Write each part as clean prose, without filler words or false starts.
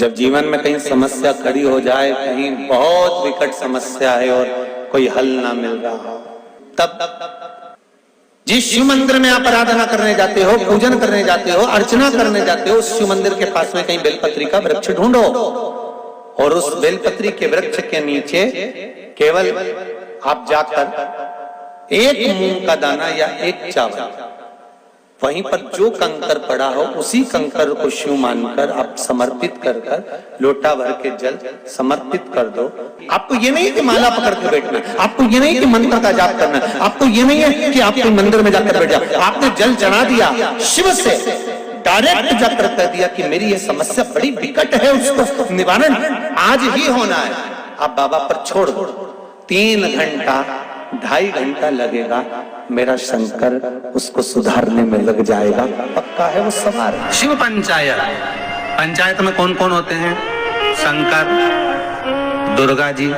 जब जीवन में कहीं समस्या खड़ी हो जाए, कहीं बहुत विकट समस्या है और कोई हल ना मिल रहा हो, तब जिस शिव मंदिर में आप आराधना करने जाते हो, पूजन करने जाते हो, अर्चना करने जाते हो, उस शिव मंदिर के पास में कहीं बेलपत्री का वृक्ष ढूंढो और उस बेलपत्री के वृक्ष के नीचे केवल आप जाकर एक मूंग का दाना या एक चावल, वहीं पर जो कंकर पड़ा हो उसी कंकर को शिव मानकर आप समर्पित कर कर लोटा भर के जल समर्पित कर दो। आपको ये नहीं कि माला पकड़ के बैठना, आपको ये नहीं कि मंत्र का जाप करना, आपको ये नहीं है कि आपके मंदिर में जाकर बैठ जाओ। आपने जल चढ़ा दिया, शिव से डायरेक्ट जाकर कह दिया कि मेरी ये समस्या बड़ी विकट है, उसको निवारण आज ही होना है। आप बाबा पर छोड़ दो, 3 घंटा 2.5 घंटा लगेगा, मेरा शंकर उसको सुधारने में लग जाएगा, पक्का है वो सवार। शिव पंचायत, पंचायत में कौन कौन होते हैं? शंकर, दुर्गा जी,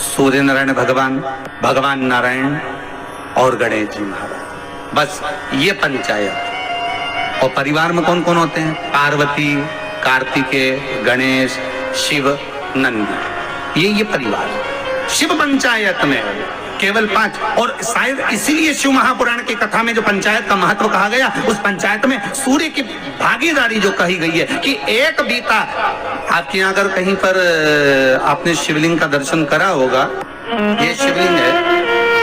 सूर्य नारायण भगवान, भगवान नारायण और गणेश जी महाराज, बस ये पंचायत। और परिवार में कौन कौन होते हैं? पार्वती, कार्तिकेय, गणेश, शिव, नंदी, ये परिवार शिव पंचायत में केवल 5। और शायद इसीलिए शिव महापुराण की कथा में जो पंचायत का महत्व कहा गया, उस पंचायत में सूर्य की भागीदारी जो कही गई है कि एक बीता। आपके यहाँ अगर कहीं पर आपने शिवलिंग का दर्शन करा होगा, ये शिवलिंग है,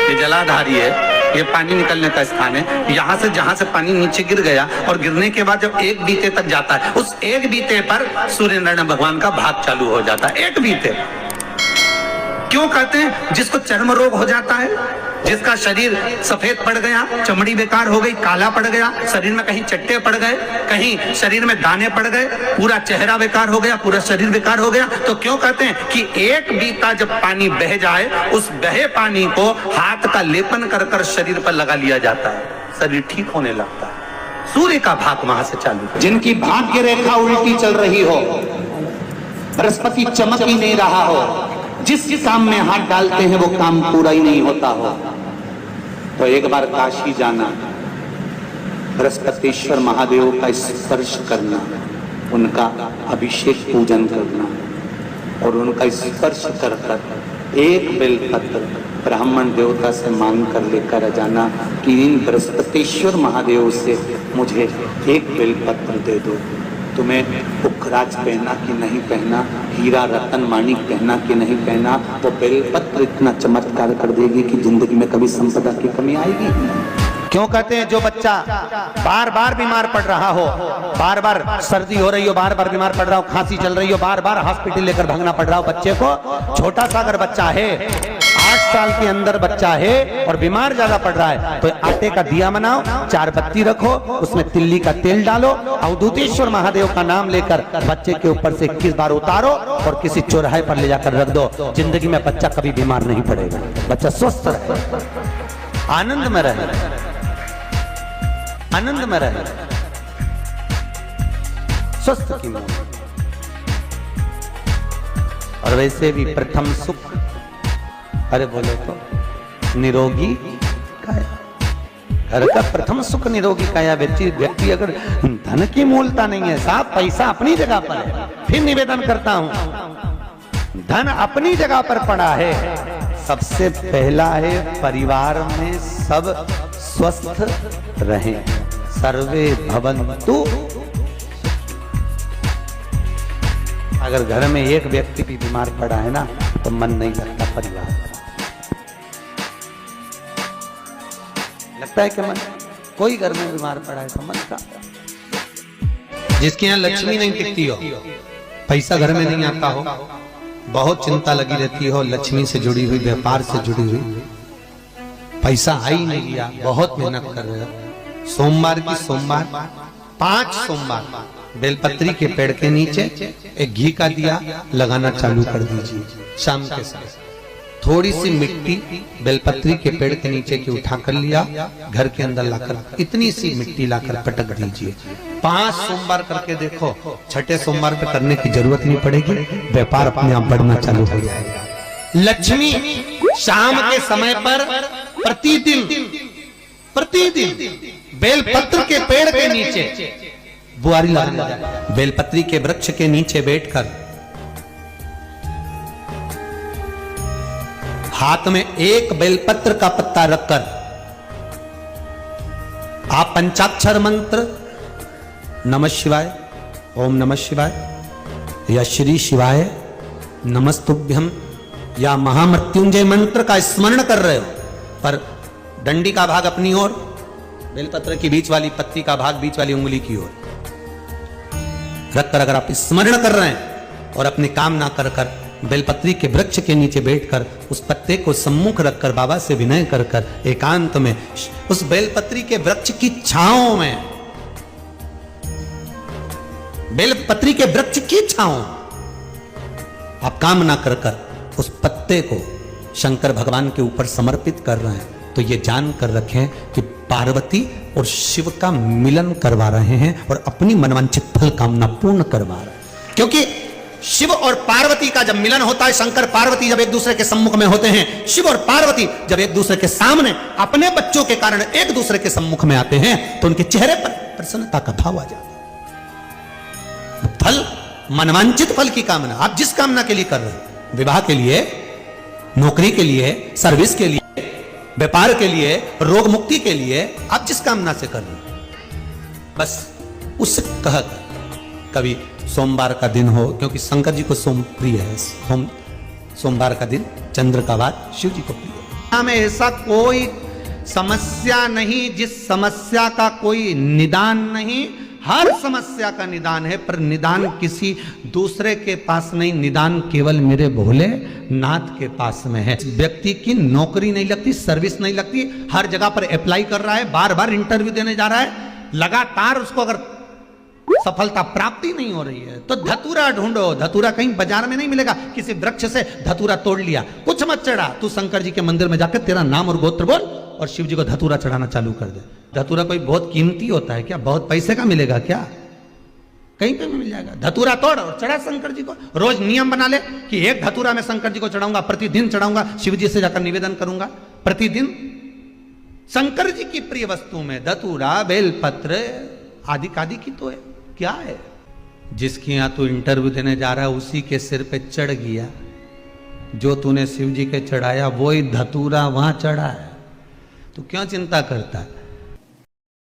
ये जलाधारी है, ये पानी निकलने का स्थान है। यहाँ से जहाँ से पानी नीचे गिर गया और गिरने के बाद जब एक बीते तक जाता है, उस एक बीते पर सूर्य नारायण भगवान का भाग चालू हो जाता है। एक बीते क्यों कहते हैं? जिसको चर्म रोग हो जाता है, जिसका शरीर सफेद पड़ गया, चमड़ी बेकार हो गई, काला पड़ गया, शरीर में कहीं चट्टे पड़ गए, कहीं शरीर में दाने पड़ गए, पूरा चेहरा बेकार हो गया, पूरा शरीर बेकार हो गया, तो क्यों कहते हैं कि एक बीता जब पानी बह जाए, उस बहे पानी को हाथ का लेपन कर कर शरीर पर लगा लिया जाता है, शरीर ठीक होने लगता है। सूर्य का भाग वहां से चालू। जिनकी भाग्य रेखा उल्टी चल रही हो, बृहस्पति चमक ही नहीं रहा हो, जिस काम में हाथ डालते हैं वो काम पूरा ही नहीं होता हो, तो एक बार काशी जाना, बृहस्पतिश्वर महादेव का स्पर्श करना, उनका अभिषेक पूजन करना और उनका स्पर्श कर कर एक बेलपत्र ब्राह्मण देवता से मांग कर लेकर जाना कि इन बृहस्पतिश्वर महादेव से मुझे एक बेलपत्र दे दो। तुम्हें पुखराज पहना कि नहीं पहना, हीरा रतन माणिक पहना कि नहीं पहना, वो बेलपत्र इतना चमत्कार कर देगी कि जिंदगी में कभी संपदा की कमी आएगी। क्यों कहते हैं जो बच्चा बार बार बीमार पड़ रहा हो, बार बार सर्दी हो रही हो, बार बार बीमार पड़ रहा हो, खांसी चल रही हो, बार बार हॉस्पिटल लेकर भागना पड़ रहा हो बच्चे को, छोटा सा अगर बच्चा है, 8 साल के अंदर बच्चा है और बीमार ज्यादा पड़ रहा है, तो आटे का दिया बनाओ, 4 बत्ती रखो, उसमें तिल्ली का तेल डालो, अवधूतेश्वर महादेव का नाम लेकर बच्चे के ऊपर से 21 बार उतारो और किसी चौराहे पर ले जाकर रख दो। जिंदगी में बच्चा कभी बीमार नहीं पड़ेगा, बच्चा स्वस्थ रहे, आनंद में रहे, आनंद में रहे, स्वस्थ की मौत। और वैसे भी प्रथम सुख, अरे बोले तो निरोगी काया, घर का प्रथम सुख निरोगी काया। व्यक्ति अगर धन की मूलता नहीं है, साफ पैसा अपनी जगह पर है, फिर निवेदन करता हूं, धन अपनी जगह पर पड़ा है, सबसे पहला है परिवार में सब स्वस्थ रहें, सर्वे भवन्तु। अगर घर में एक व्यक्ति भी बीमार पड़ा है ना, तो मन नहीं लगता परिवार, लगता है कि मन, कोई घर में बीमार पड़ा है तो मन का। जिसके यहाँ लक्ष्मी नहीं टिकती हो, पैसा घर में नहीं आता हो, बहुत चिंता लगी रहती हो, लक्ष्मी से जुड़ी हुई, व्यापार से जुड़ी हुई, पैसा आ ही नहीं गया, बहुत मेहनत कर रहे हो, सोमवार की सोमवार 5 सोमवार बेलपत्री के पेड़ के नीचे एक घी का दिया लगाना चालू कर दीजिए। शाम के समय थोड़ी सी मिट्टी बेलपत्री के पेड़ के नीचे की उठा कर लिया, घर के अंदर लाकर इतनी सी मिट्टी लाकर पटक दीजिए। 5 सोमवार करके देखो, छठे सोमवार पे करने की जरूरत नहीं पड़ेगी, व्यापार अपने आप बढ़ना चालू हो जाएगा। लक्ष्मी शाम के समय पर प्रतिदिन बेलपत्र के पेड़ के नीचे बुआरी लगाने जाए, बेलपत्री के वृक्ष के नीचे बैठकर हाथ में एक बेलपत्र का पत्ता रखकर आप पंचाक्षर मंत्र नमः शिवाय, ओम नमः शिवाय या श्री शिवाय नमस्तुभ्यम या महामृत्युंजय मंत्र का स्मरण कर रहे हो, पर डंडी का भाग अपनी ओर, बेलपत्र की बीच वाली पत्ती का भाग बीच वाली उंगली की ओर रखकर अगर आप स्मरण कर रहे हैं और अपनी कामना कर कर बेलपत्री के वृक्ष के नीचे बैठकर उस पत्ते को सम्मुख रखकर बाबा से विनय कर कर एकांत में उस बेलपत्री के वृक्ष की छांव में, बेलपत्री के वृक्ष की छांव आप कामना कर कर उस पत्ते को शंकर भगवान के ऊपर समर्पित कर रहे हैं, तो ये जान कर रखें कि पार्वती और शिव का मिलन करवा रहे हैं और अपनी मनवांछित फल कामना पूर्ण करवा रहे हैं। क्योंकि शिव और पार्वती का जब मिलन होता है, शंकर पार्वती जब एक दूसरे के सम्मुख में होते हैं, शिव और पार्वती जब एक दूसरे के सामने अपने बच्चों के कारण एक दूसरे के सम्मुख में आते हैं, तो उनके चेहरे पर प्रसन्नता का भाव आ जाता है। फल, मनवांछित फल की कामना आप जिस कामना के लिए कर रहे हैं, विवाह के लिए, नौकरी के लिए, सर्विस के लिए, व्यापार के लिए, रोग मुक्ति के लिए, आप जिस कामना से कर रहे हैं, बस उस कह कभी सोमवार का दिन हो, क्योंकि शंकर जी को सोम प्रिय है, सोमवार का दिन, चंद्र का वार शिव जी को प्रिय है। हमें ऐसा कोई समस्या नहीं जिस समस्या का कोई निदान नहीं, हर समस्या का निदान है, पर निदान किसी दूसरे के पास नहीं, निदान केवल मेरे भोले नाथ के पास में है। व्यक्ति की नौकरी नहीं लगती, सर्विस नहीं लगती, हर जगह पर अप्लाई कर रहा है, बार बार इंटरव्यू देने जा रहा है, लगातार उसको अगर सफलता प्राप्ति नहीं हो रही है, तो धतूरा ढूंढो। धतूरा कहीं बाजार में नहीं मिलेगा, किसी वृक्ष से धतूरा तोड़ लिया, कुछ मत चढ़ा, तू शंकर जी के मंदिर में जाकर तेरा नाम और गोत्र बोल और शिव जी को धतूरा चढ़ाना चालू कर दे। धतूरा कोई बहुत कीमती होता है क्या? बहुत पैसे का मिलेगा क्या? कहीं पे भी मिल जाएगा। धतूरा तोड़ और चढ़ा शंकर जी को। रोज नियम बना ले कि एक धतूरा मैं शंकर जी को चढ़ाऊंगा, प्रतिदिन चढ़ाऊंगा, शिव जी से जाकर निवेदन करूंगा प्रतिदिन। शंकर जी की प्रिय वस्तु में धतूरा, बेलपत्र आदि कादि की तो है, क्या है? जिसकी यहां तू इंटरव्यू देने जा रहा है उसी के सिर पे चढ़ गया, जो तूने शिव जी के चढ़ाया वो ही धतूरा वहां चढ़ा है, तू क्यों चिंता करता है?